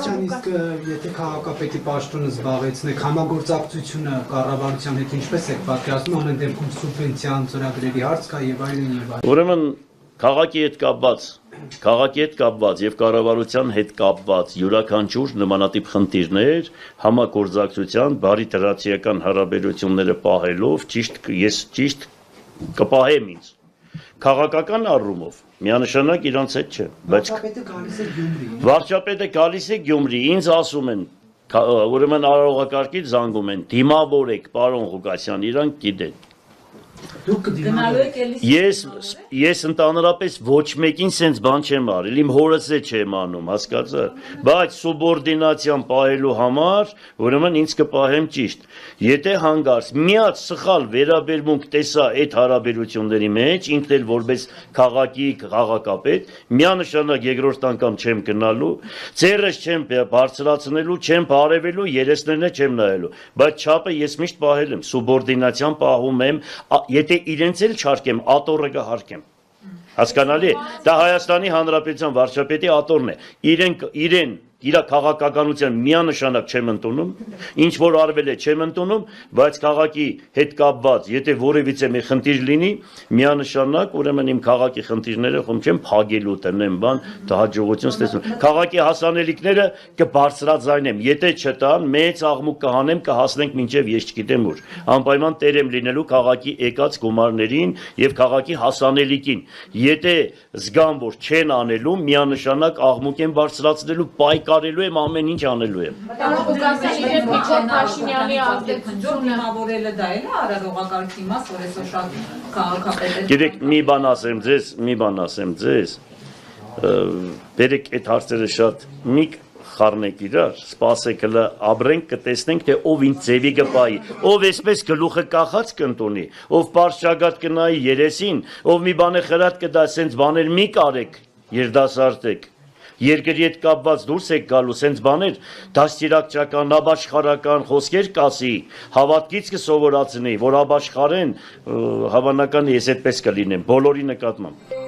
Սարգսյան, իսկ եթե քաղաքապետի պաշտոնը զբաղեցնեք, համագործակցությունը կառավարության հետ ինչպես եք պատկերացնում, ամեն դեպքում սուբվենցիան ծրագրերի հարց կա եւ այլն եւ այլն։ Ուրեմն քաղաքի հետ կապված եւ կառավարության հետ կապված յուրաքանչյուր նմանատիպ խնդիրներ համագործակցության բարի դրացիական հարաբերությունները պահելով ես ճիշտ կպահեմ ինձ քաղաքական առումով միանշանակ իրանց հետ չէ, բայց վարչապետը գալիս է Գյումրի, ինձ ասում են, ուրեմն արարողակարգից զանգում են, դիմավորեք, պարոն Ղուկասյան, իրանք գիտեն։ Ես ընդհանրապես ոչ մեկին սենց բան չեմ արել, իմ հորս է չեմ անում, հասկացա, բայց սուբորդինացիան պահելու համար, ուրեմն ինձ կպահեմ ճիշտ։ Եթե հանգարց միած սխալ վերաբերմունք տեսա այդ հարաբերությունների մեջ, ինքն էլ որպես քաղաքի քաղաքապետ, միանշանակ երկրորդ անգամ չեմ գնալու, ձեռս չեմ բարձրացնելու, չեմ բարևելու, երեսներն չեմ նայելու, բայց չափը ես միշտ պահել եմ, սուբորդինացիան պահում եմ, եթե իրենց էլ չարկեմ, ատորը կհարկեմ, հասկանալի է, դա Հայաստանի Հանրապետության վարչապետի ատորն է, իրեն իր քաղաքականության միանշանակ չեմ ընդունում, ինչ որ արվել է չեմ ընդունում, բայց քաղաքի հետ կապված, եթե որևիցե մի խնդիր լինի, միանշանակ ուրեմն իմ քաղաքի խնդիրները խոմ չեմ փագելու տնեմ բան, դա հաջողություն ստեսնում։ Քաղաքի հասանելիքները կբարձրաձայնեմ, եթե չտան, մեծ աղմուկ կհանեմ, կհասնենք մինչև ես չգիտեմ ուր։ Անպայման տեր եմ լինելու քաղաքի եկած գումարներին եւ քաղաքի հասանելիքին։ Եթե զգամ, որ չեն անելու, միանշանակ աղմուկ եմ բարձրացնելու, կարելու եմ ամեն ինչ անելու եմ։ Դիմավորելը դա էլ է արարողակարգի մաս, որ այսօր շատ քաղաքապետ է։ Գիտեք, մի բան ասեմ ձեզ, բերեք այդ հարցերը շատ մի խառնեք իրար, սպասեք հլը ապրենք, կտեսնենք, թե ով ինձ ձևի կպայի, ով այսպես գլուխը կախած կընտունի, ով պարշագատ կնայի երեսին, ով մի բան է խրատ կդա, սենց բաներ մի կարեք, երդասարդեք, երկրի հետ կապված դուրս եք գալու, սենց բաներ, դաստիարակչական, ապաշխարական խոսքեր կասի, հավատքից կսովորացնի, որ ապաշխարեն, հավանական ես այդպես կլինեմ, բոլորի նկատմամբ։